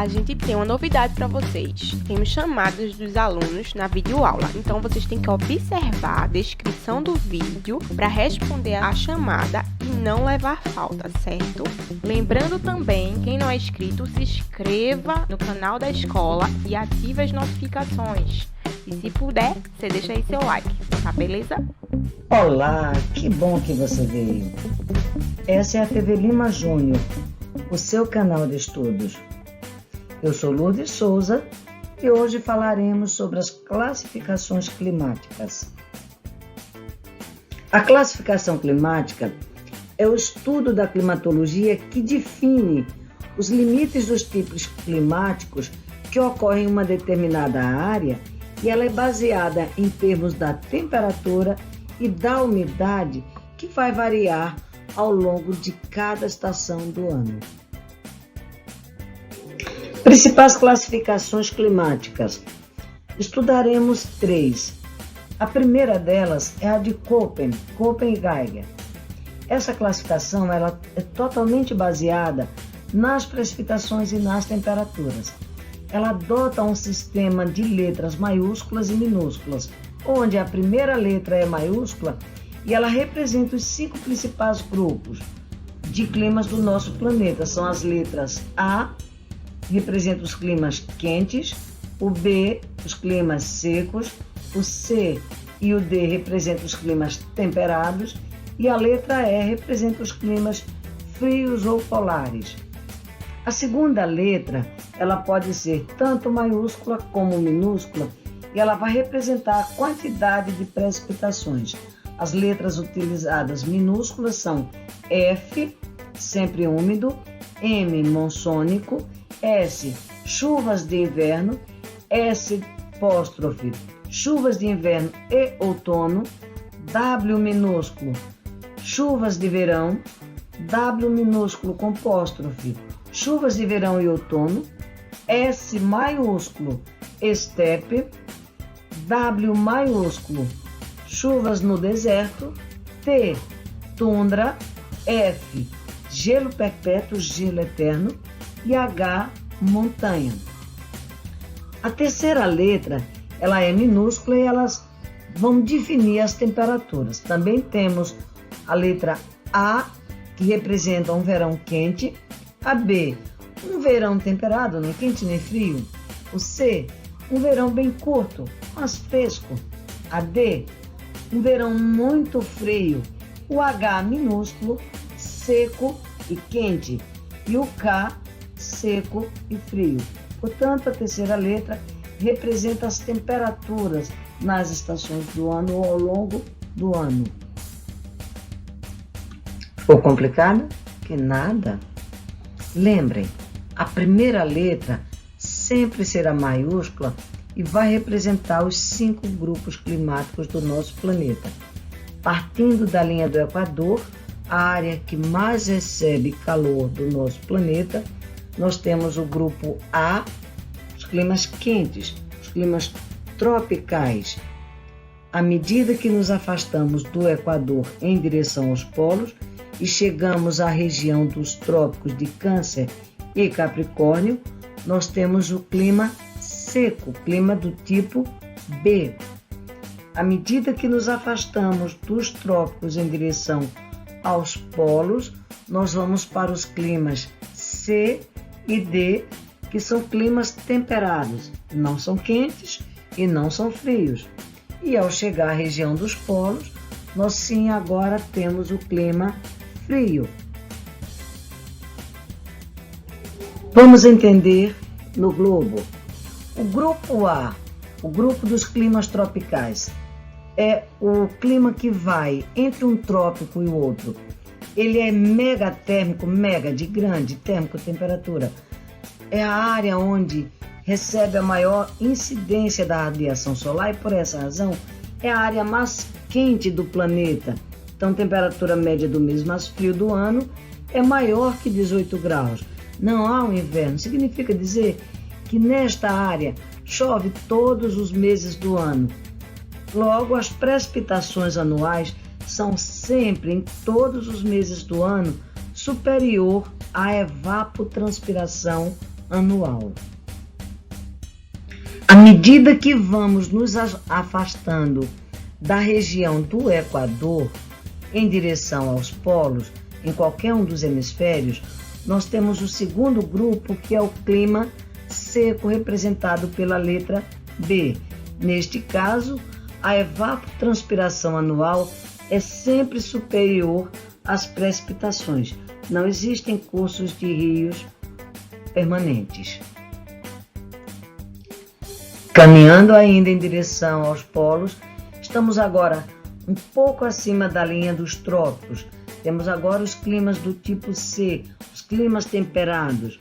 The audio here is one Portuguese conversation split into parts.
A gente tem uma novidade para vocês. Temos chamadas dos alunos na videoaula. Então, vocês têm que observar a descrição do vídeo para responder a chamada e não levar falta, certo? Lembrando também, quem não é inscrito, se inscreva no canal da escola e ative as notificações. E se puder, você deixa aí seu like, tá beleza? Olá, que bom que você veio. Essa é a TV Lima Júnior, o seu canal de estudos. Eu sou Lourdes Souza e hoje falaremos sobre as classificações climáticas. A classificação climática é o estudo da climatologia que define os limites dos tipos climáticos que ocorrem em uma determinada área e ela é baseada em termos da temperatura e da umidade que vai variar ao longo de cada estação do ano. Principais classificações climáticas. Estudaremos 3. A primeira delas é a de Köppen, Köppen-Geiger. Essa classificação ela é totalmente baseada nas precipitações e nas temperaturas. Ela adota um sistema de letras maiúsculas e minúsculas, onde a primeira letra é maiúscula e ela representa os 5 principais grupos de climas do nosso planeta. São as letras A, que representa os climas quentes, o B, os climas secos, o C e o D representam os climas temperados e a letra E representa os climas frios ou polares. A segunda letra, ela pode ser tanto maiúscula como minúscula e ela vai representar a quantidade de precipitações. As letras utilizadas minúsculas são F, sempre úmido, M, monsônico, S, chuvas de inverno, S', chuvas de inverno e outono, W minúsculo, chuvas de verão, W minúsculo com apóstrofe, chuvas de verão e outono, S maiúsculo, estepe, W maiúsculo, chuvas no deserto, T, tundra, F, gelo perpétuo, gelo eterno, e H, montanha. A terceira letra, ela é minúscula e elas vão definir as temperaturas. Também temos a letra A, que representa um verão quente, a B, um verão temperado, nem quente nem frio, o C, um verão bem curto, mas fresco, a D, um verão muito frio, o H minúsculo, seco e quente, e o K, seco e frio. Portanto, a terceira letra representa as temperaturas nas estações do ano ou ao longo do ano. Ficou complicado? Que nada. Lembrem, a primeira letra sempre será maiúscula e vai representar os 5 grupos climáticos do nosso planeta. Partindo da linha do Equador, a área que mais recebe calor do nosso planeta, nós temos o grupo A, os climas quentes, os climas tropicais. À medida que nos afastamos do Equador em direção aos polos e chegamos à região dos trópicos de Câncer e Capricórnio, nós temos o clima seco, clima do tipo B. À medida que nos afastamos dos trópicos em direção aos polos, nós vamos para os climas C e D, que são climas temperados, não são quentes e não são frios. E ao chegar à região dos polos, nós sim agora temos o clima frio. Vamos entender no globo. O grupo A, o grupo dos climas tropicais, é o clima que vai entre um trópico e o outro. Ele é megatérmico, mega de grande térmico, temperatura. É a área onde recebe a maior incidência da radiação solar e por essa razão é a área mais quente do planeta. Então, a temperatura média do mês mais frio do ano é maior que 18 graus. Não há um inverno. Significa dizer que nesta área chove todos os meses do ano. Logo, as precipitações anuais são sempre, em todos os meses do ano, superior à evapotranspiração anual. À medida que vamos nos afastando da região do Equador em direção aos polos, em qualquer um dos hemisférios, nós temos o segundo grupo, que é o clima seco, representado pela letra B. Neste caso, a evapotranspiração anual é sempre superior às precipitações. Não existem cursos de rios permanentes. Caminhando ainda em direção aos polos, estamos agora um pouco acima da linha dos trópicos. Temos agora os climas do tipo C, os climas temperados,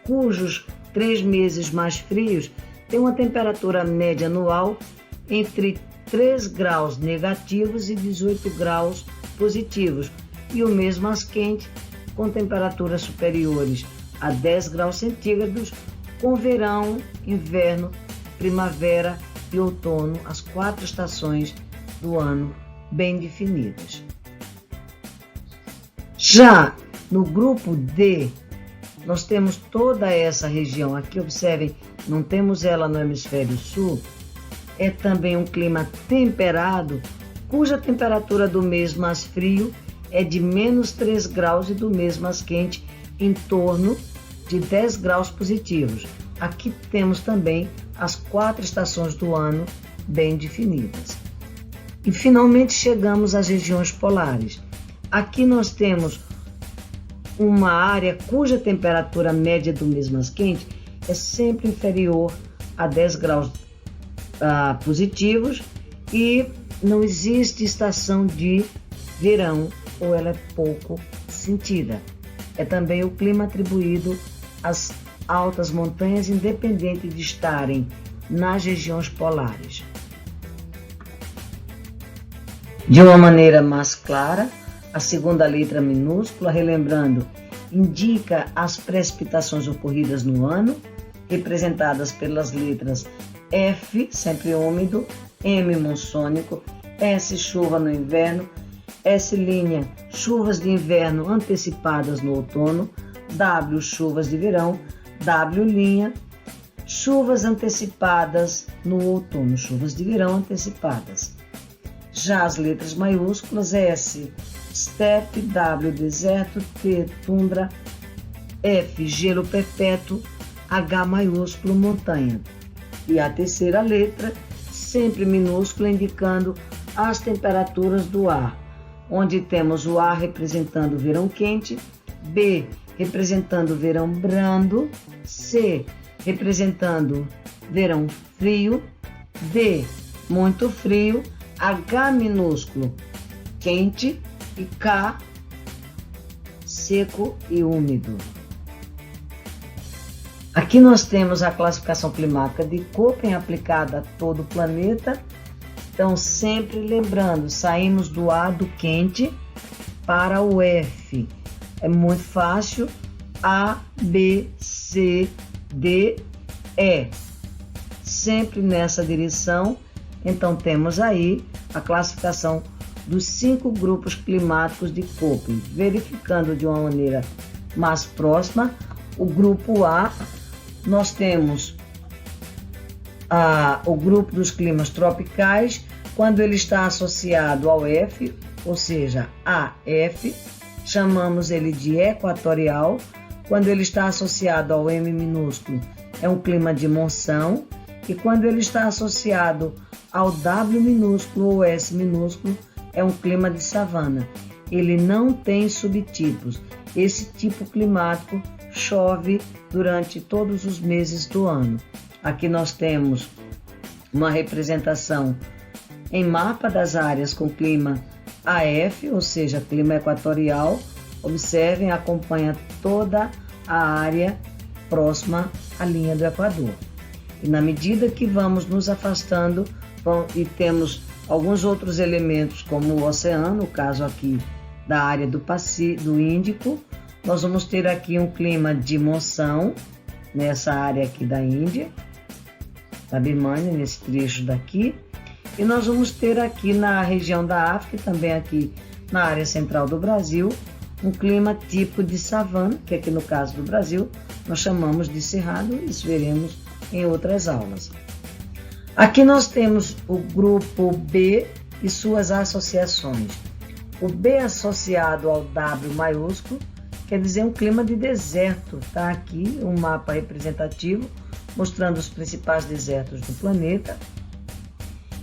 cujos 3 meses mais frios têm uma temperatura média anual entre 3 graus negativos e 18 graus positivos, e o mês mais quente, com temperaturas superiores a 10 graus centígrados, com verão, inverno, primavera e outono, as 4 estações do ano bem definidas. Já no grupo D, nós temos toda essa região. Aqui, observem, não temos ela no hemisfério sul. É também um clima temperado, cuja temperatura do mês mais frio é de menos 3 graus e do mês mais quente em torno de 10 graus positivos. Aqui temos também as 4 estações do ano bem definidas. E finalmente chegamos às regiões polares. Aqui nós temos uma área cuja temperatura média do mês mais quente é sempre inferior a 10 graus positivos, e não existe estação de verão, ou ela é pouco sentida. É também o clima atribuído às altas montanhas, independente de estarem nas regiões polares. De uma maneira mais clara, a segunda letra minúscula, relembrando, indica as precipitações ocorridas no ano, representadas pelas letras F, sempre úmido, M, monsônico, S, chuva no inverno, S', chuvas de inverno antecipadas no outono, W, chuvas de verão, W', chuvas antecipadas no outono, chuvas de verão antecipadas. Já as letras maiúsculas, S, estepe, W, deserto, T, tundra, F, gelo perpétuo, H maiúsculo, montanha. E a terceira letra, sempre minúscula, indicando as temperaturas do ar, onde temos o A representando o verão quente, B representando o verão brando, C representando verão frio, D muito frio, H minúsculo quente e K seco e úmido. Aqui nós temos a classificação climática de Köppen aplicada a todo o planeta. Então, sempre lembrando, saímos do A, do quente, para o F. É muito fácil. A, B, C, D, E. Sempre nessa direção. Então, temos aí a classificação dos 5 grupos climáticos de Köppen. Verificando de uma maneira mais próxima, o grupo A, nós temos o grupo dos climas tropicais, quando ele está associado ao F, ou seja, AF, chamamos ele de equatorial. Quando ele está associado ao M minúsculo, é um clima de monção. E quando ele está associado ao W minúsculo ou S minúsculo, é um clima de savana. Ele não tem subtipos. Esse tipo climático chove durante todos os meses do ano. Aqui nós temos uma representação em mapa das áreas com clima AF, ou seja, clima equatorial. Observem, acompanha toda a área próxima à linha do Equador. E na medida que vamos nos afastando e temos alguns outros elementos, como o oceano, no caso aqui da área do Índico, nós vamos ter aqui um clima de monção, nessa área aqui da Índia, da Birmânia, nesse trecho daqui. E nós vamos ter aqui na região da África, também aqui na área central do Brasil, um clima tipo de savana, que aqui no caso do Brasil nós chamamos de cerrado, isso veremos em outras aulas. Aqui nós temos o grupo B e suas associações. O B associado ao W maiúsculo quer dizer um clima de deserto. Está aqui um mapa representativo mostrando os principais desertos do planeta.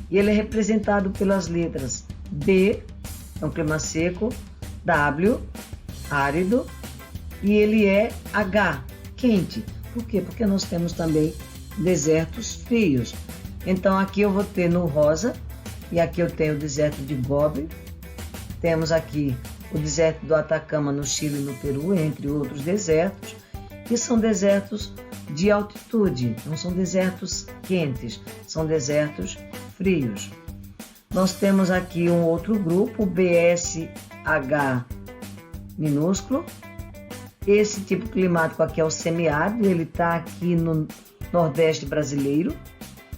E ele é representado pelas letras B, é um clima seco, W, árido, e ele é H, quente. Por quê? Porque nós temos também desertos frios. Então aqui eu vou ter no rosa, e aqui eu tenho o deserto de Gobi. Temos aqui o deserto do Atacama no Chile e no Peru, entre outros desertos, que são desertos de altitude, não são desertos quentes, são desertos frios. Nós temos aqui um outro grupo, BSH minúsculo. Esse tipo climático aqui é o semiárido, ele está aqui no Nordeste brasileiro.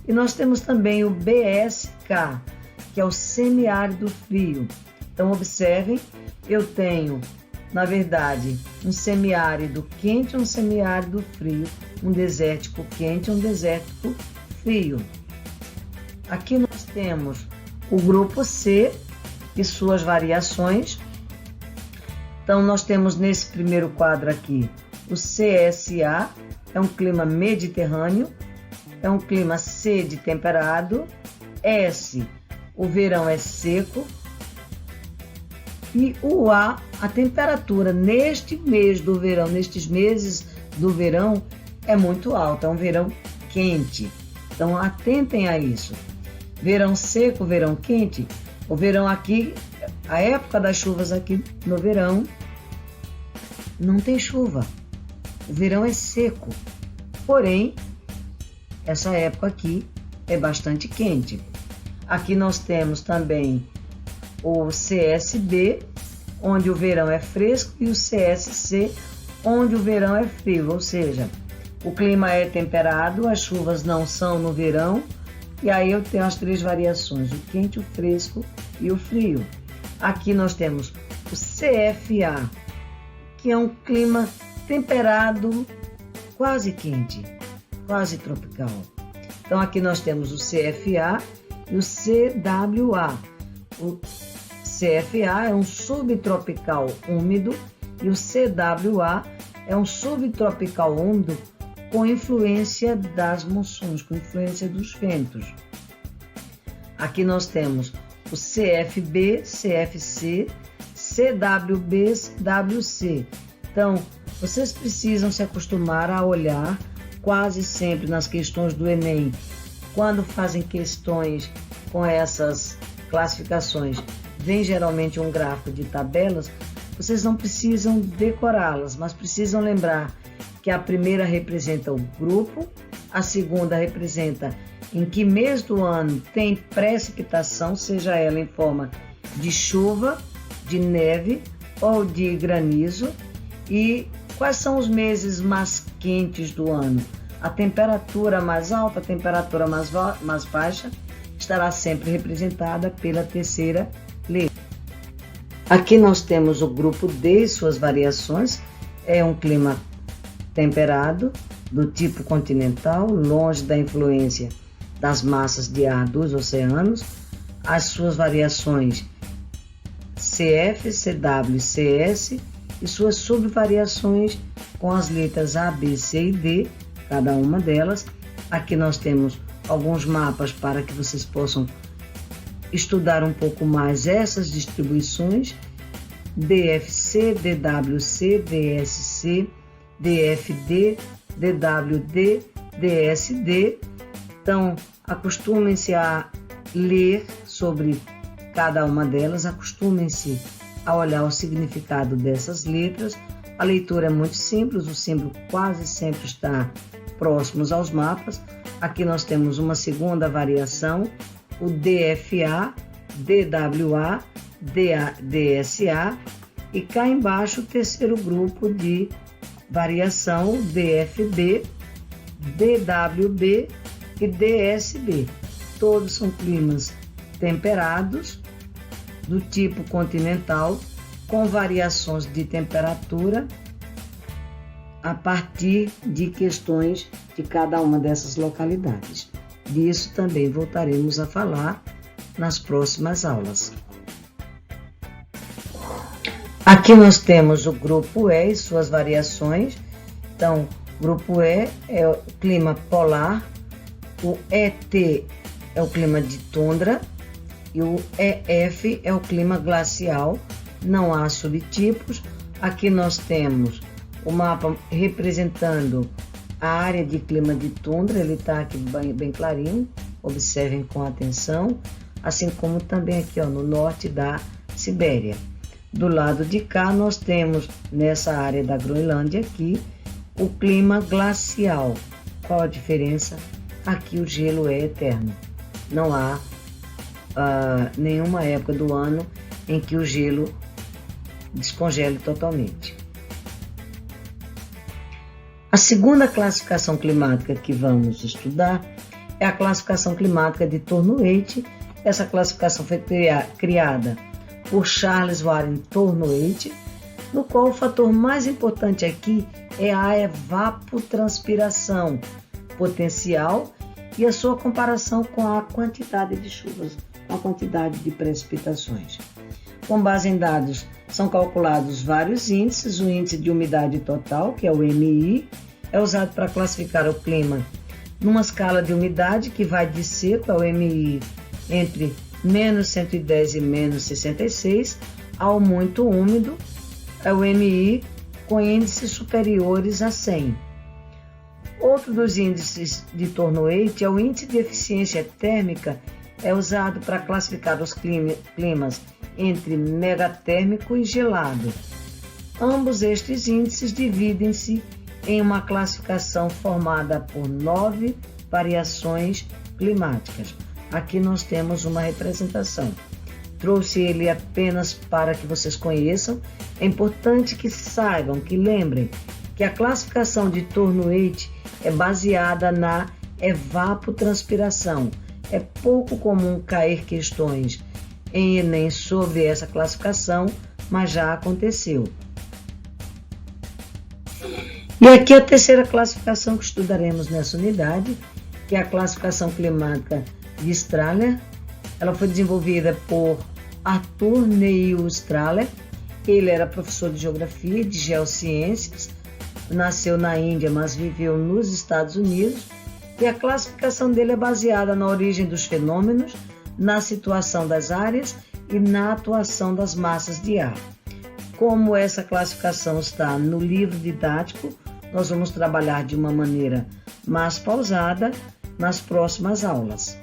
E nós temos também o BSK, que é o semiárido frio. Então, observem, eu tenho, na verdade, um semiárido quente e um semiárido frio, um desértico quente e um desértico frio. Aqui nós temos o grupo C e suas variações. Então, nós temos nesse primeiro quadro aqui o CSA, é um clima mediterrâneo, é um clima C de temperado. S, o verão é seco. E o A, a temperatura neste mês do verão, nestes meses do verão, é muito alta, é um verão quente. Então, atentem a isso. Verão seco, verão quente. O verão aqui, a época das chuvas aqui no verão, não tem chuva. O verão é seco. Porém, essa época aqui é bastante quente. Aqui nós temos também o CSB, onde o verão é fresco, e o CSC, onde o verão é frio, ou seja, o clima é temperado, as chuvas não são no verão, e aí eu tenho as três variações, o quente, o fresco e o frio. Aqui nós temos o CFA, que é um clima temperado, quase quente, quase tropical. Então aqui nós temos o CFA e o CWA. O CFA é um subtropical úmido e o CWA é um subtropical úmido com influência das monções, com influência dos ventos. Aqui nós temos o CFB, CFC, CWB, CWC. Então, vocês precisam se acostumar a olhar quase sempre nas questões do Enem, quando fazem questões com essas classificações, vem geralmente um gráfico de tabelas, vocês não precisam decorá-las, mas precisam lembrar que a primeira representa o grupo, a segunda representa em que mês do ano tem precipitação, seja ela em forma de chuva, de neve ou de granizo, e quais são os meses mais quentes do ano. A temperatura mais alta, a temperatura mais baixa, estará sempre representada pela terceira letra. Aqui nós temos o grupo D e suas variações. É um clima temperado, do tipo continental, longe da influência das massas de ar dos oceanos. As suas variações CF, CW e CS e suas subvariações com as letras A, B, C e D, cada uma delas. Aqui nós temos alguns mapas para que vocês possam estudar um pouco mais essas distribuições: DFC, DWC, DSC, DFD, DWD, DSD. Então, acostumem-se a ler sobre cada uma delas, acostumem-se a olhar o significado dessas letras. A leitura é muito simples, o símbolo quase sempre está próximos aos mapas. Aqui nós temos uma segunda variação, o DFA, DWA, DSA, e cá embaixo o terceiro grupo de variação, DFB, DWB e DSB. Todos são climas temperados, do tipo continental, com variações de temperatura a partir de questões de cada uma dessas localidades. Disso também voltaremos a falar nas próximas aulas. Aqui nós temos o grupo E e suas variações. Então, grupo E é o clima polar, o ET é o clima de tundra e o EF é o clima glacial. Não há subtipos. Aqui nós temos o mapa representando a área de clima de tundra, ele está aqui bem clarinho, observem com atenção, assim como também aqui no norte da Sibéria. Do lado de cá nós temos, nessa área da Groenlândia aqui, o clima glacial. Qual a diferença? Aqui o gelo é eterno. Não há nenhuma época do ano em que o gelo descongele totalmente. A segunda classificação climática que vamos estudar é a classificação climática de Tournoait. Essa classificação foi criada por Charles Warren Tournoait, no qual o fator mais importante aqui é a evapotranspiração potencial e a sua comparação com a quantidade de chuvas, com a quantidade de precipitações. Com base em dados, são calculados vários índices. O índice de umidade total, que é o MI, é usado para classificar o clima numa escala de umidade que vai de seco, é o MI, entre menos 110 e menos 66, ao muito úmido, é o MI com índices superiores a 100. Outro dos índices de Tournoait é o índice de eficiência térmica, é usado para classificar os climas entre megatérmico e gelado. Ambos estes índices dividem-se em uma classificação formada por 9 variações climáticas. Aqui nós temos uma representação. Trouxe ele apenas para que vocês conheçam. É importante que saibam, que lembrem, que a classificação de Tournoait é baseada na evapotranspiração. É pouco comum cair questões em Enem sobre essa classificação, mas já aconteceu. E aqui a terceira classificação que estudaremos nessa unidade, que é a classificação climática de Strahler. Ela foi desenvolvida por Arthur Neil Strahler. Ele era professor de geografia e de geociências, nasceu na Índia, mas viveu nos Estados Unidos, e a classificação dele é baseada na origem dos fenômenos, na situação das áreas e na atuação das massas de ar. Como essa classificação está no livro didático, nós vamos trabalhar de uma maneira mais pausada nas próximas aulas.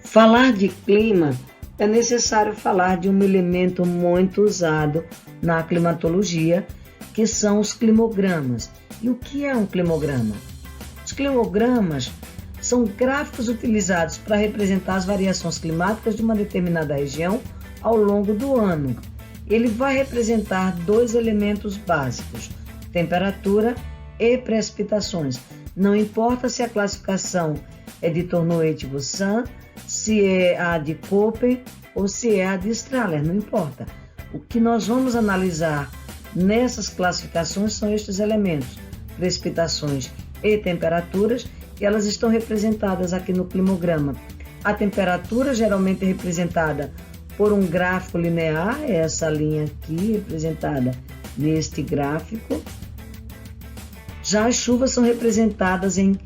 Falar de clima é necessário falar de um elemento muito usado na climatologia, que são os climogramas. E o que é um climograma? Os climogramas são gráficos utilizados para representar as variações climáticas de uma determinada região ao longo do ano. Ele vai representar dois elementos básicos, temperatura e precipitações. Não importa se a classificação é de Tournoait-Boussin, se é a de Köppen ou se é a de Strahler, não importa. O que nós vamos analisar nessas classificações são estes elementos, precipitações e temperaturas, e elas estão representadas aqui no climograma. A temperatura geralmente é representada por um gráfico linear, é essa linha aqui representada neste gráfico. Já as chuvas são representadas em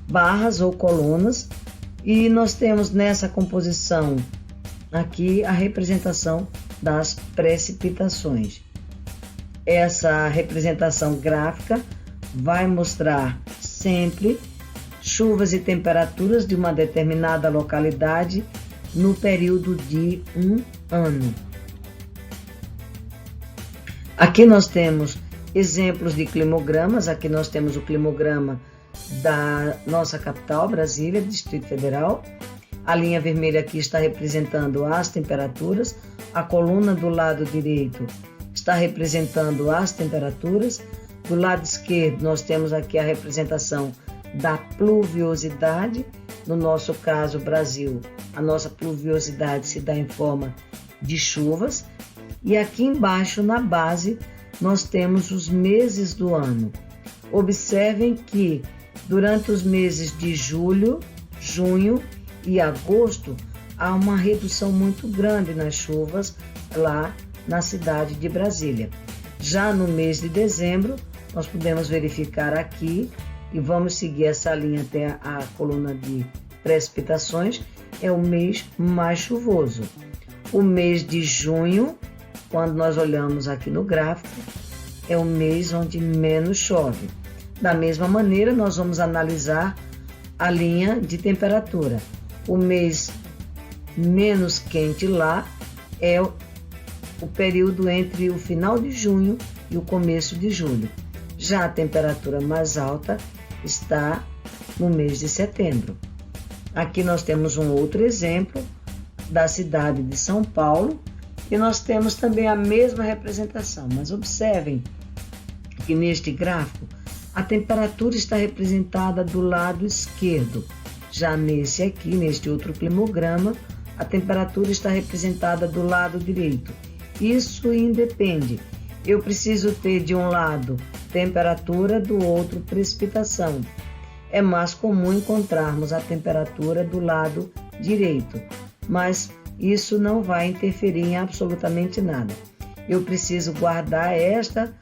barras ou colunas, e nós temos nessa composição aqui a representação das precipitações. Essa representação gráfica vai mostrar sempre chuvas e temperaturas de uma determinada localidade no período de um ano. Aqui nós temos exemplos de climogramas. Aqui nós temos o climograma da nossa capital, Brasília, Distrito Federal. A linha vermelha aqui está representando as temperaturas. A coluna do lado direito está representando as temperaturas. Do lado esquerdo nós temos aqui a representação da pluviosidade. No nosso caso, Brasil, a nossa pluviosidade se dá em forma de chuvas. E aqui embaixo, na base, nós temos os meses do ano. Observem que durante os meses de julho, junho e agosto, há uma redução muito grande nas chuvas lá na cidade de Brasília. Já no mês de dezembro, nós podemos verificar aqui, e vamos seguir essa linha até a coluna de precipitações, é o mês mais chuvoso. O mês de junho, quando nós olhamos aqui no gráfico, é o mês onde menos chove. Da mesma maneira, nós vamos analisar a linha de temperatura. O mês menos quente lá é o período entre o final de junho e o começo de julho. Já a temperatura mais alta está no mês de setembro. Aqui nós temos um outro exemplo da cidade de São Paulo e nós temos também a mesma representação, mas observem que neste gráfico a temperatura está representada do lado esquerdo. Já nesse aqui, neste outro climograma, a temperatura está representada do lado direito. Isso independe. Eu preciso ter de um lado temperatura, do outro precipitação. É mais comum encontrarmos a temperatura do lado direito, mas isso não vai interferir em absolutamente nada. Eu preciso guardar esta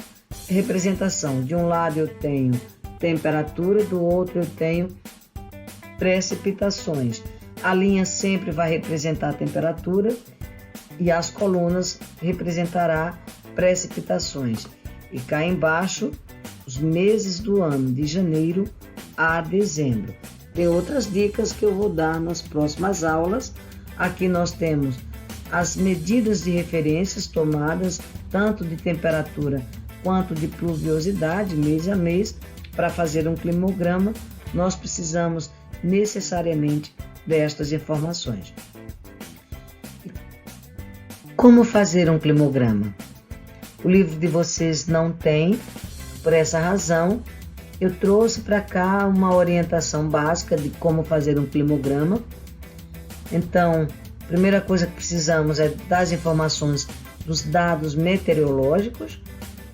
representação. De um lado eu tenho temperatura, do outro eu tenho precipitações. A linha sempre vai representar a temperatura e as colunas representará precipitações. E cá embaixo, os meses do ano, de janeiro a dezembro. Tem outras dicas que eu vou dar nas próximas aulas. Aqui nós temos as medidas de referências tomadas, tanto de temperatura quanto de pluviosidade, mês a mês. Para fazer um climograma, nós precisamos necessariamente destas informações. Como fazer um climograma? O livro de vocês não tem, por essa razão, eu trouxe para cá uma orientação básica de como fazer um climograma. Então, a primeira coisa que precisamos é das informações dos dados meteorológicos.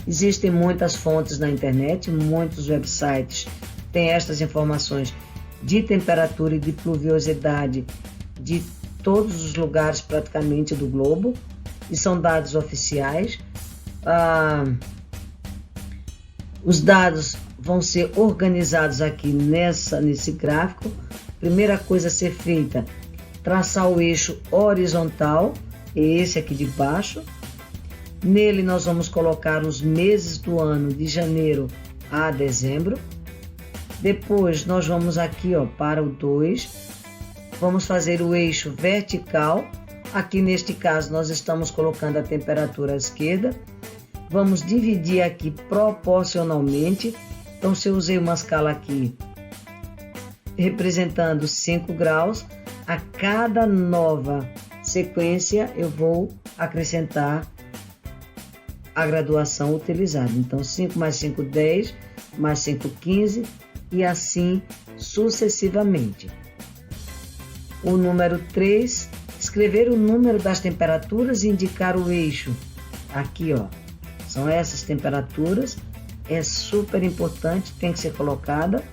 Existem muitas fontes na internet, muitos websites têm estas informações de temperatura e de pluviosidade de todos os lugares praticamente do globo, e são dados oficiais. Os dados vão ser organizados aqui nesse gráfico. Primeira coisa a ser feita, traçar o eixo horizontal, é esse aqui de baixo. Nele nós vamos colocar os meses do ano, de janeiro a dezembro. Depois nós vamos aqui para o 2, vamos fazer o eixo vertical. Aqui neste caso nós estamos colocando a temperatura à esquerda. Vamos dividir aqui proporcionalmente. Então, se eu usei uma escala aqui representando 5 graus, a cada nova sequência eu vou acrescentar a graduação utilizada. Então, 5 mais 5, 10, mais 5, 15 e assim sucessivamente. O número 3, escrever o número das temperaturas e indicar o eixo. Aqui, são essas temperaturas, é super importante, tem que ser colocada.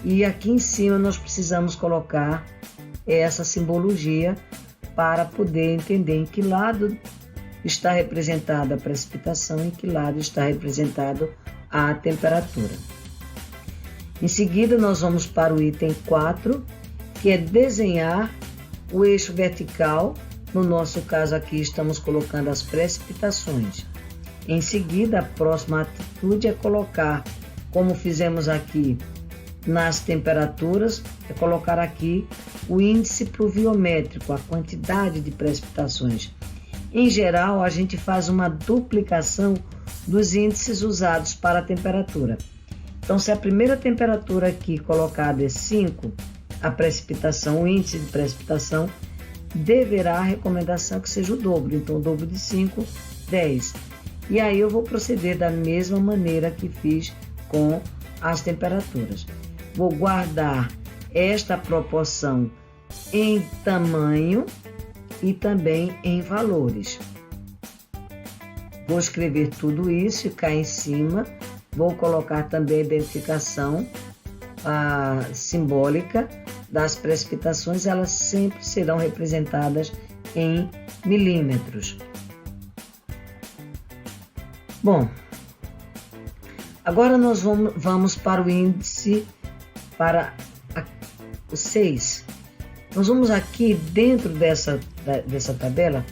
E aqui em cima nós precisamos colocar essa simbologia para poder entender em que lado está representada a precipitação e em que lado está representado a temperatura. Em seguida nós vamos para o item 4, que é desenhar o eixo vertical. No nosso caso aqui estamos colocando as precipitações. Em seguida, a próxima atitude é colocar, como fizemos aqui nas temperaturas, é colocar aqui o índice pluviométrico, a quantidade de precipitações. Em geral, a gente faz uma duplicação dos índices usados para a temperatura. Então, se a primeira temperatura aqui colocada é 5, a precipitação, o índice de precipitação, deverá a recomendação que seja o dobro. Então, o dobro de 5, 10. E aí eu vou proceder da mesma maneira que fiz com as temperaturas. vou guardar esta proporção em tamanho e também em valores. Vou escrever tudo isso e cá em cima vou colocar também a identificação simbólica das precipitações, elas sempre serão representadas em milímetros. Bom, agora nós vamos para o índice, para o 6. Nós vamos aqui dentro dessa tabela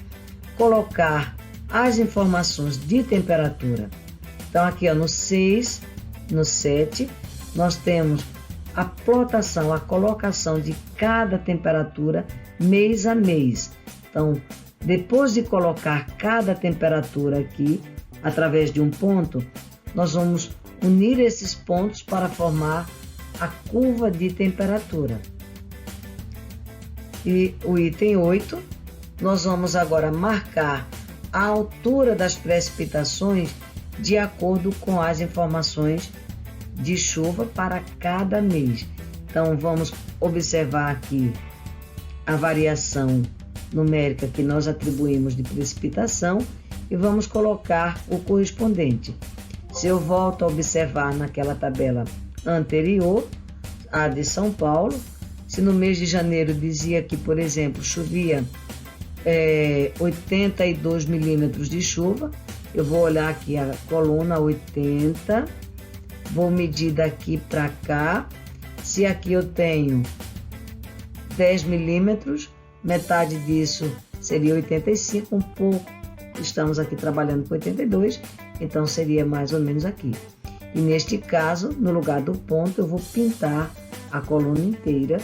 colocar as informações de temperatura. Então aqui no 6, no 7, nós temos a plotação, a colocação de cada temperatura mês a mês. Então, depois de colocar cada temperatura aqui, através de um ponto, nós vamos unir esses pontos para formar a curva de temperatura. E o item 8, nós vamos agora marcar a altura das precipitações de acordo com as informações de chuva para cada mês. Então, vamos observar aqui a variação numérica que nós atribuímos de precipitação e vamos colocar o correspondente. Se eu volto a observar naquela tabela anterior, a de São Paulo, se no mês de janeiro dizia que, por exemplo, chovia 82 milímetros de chuva, eu vou olhar aqui a coluna 80, vou medir daqui para cá. Se aqui eu tenho 10 milímetros, metade disso seria 85, um pouco, estamos aqui trabalhando com 82, então seria mais ou menos aqui. E neste caso, no lugar do ponto, eu vou pintar a coluna inteira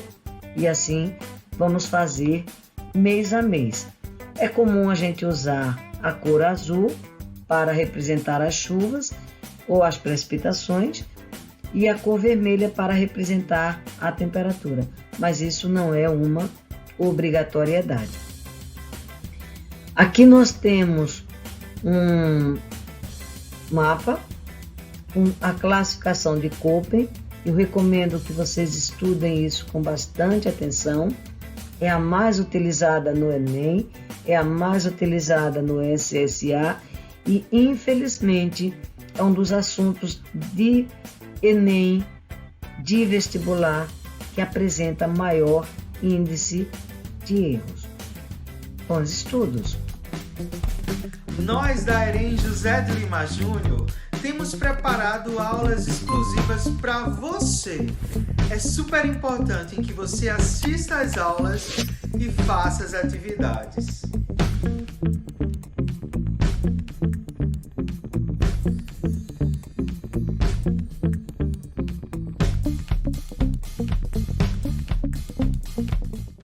e assim vamos fazer mês a mês. É comum a gente usar a cor azul para representar as chuvas ou as precipitações e a cor vermelha para representar a temperatura, mas isso não é uma obrigatoriedade. Aqui nós temos um mapa com a classificação de Köppen. Eu recomendo que vocês estudem isso com bastante atenção. É a mais utilizada no Enem, é a mais utilizada no SSA e, infelizmente, é um dos assuntos de Enem, de vestibular, que apresenta maior índice de erros. Bons estudos! Nós da EREM José de Lima Júnior temos preparado aulas exclusivas para você. É super importante que você assista às aulas e faça as atividades.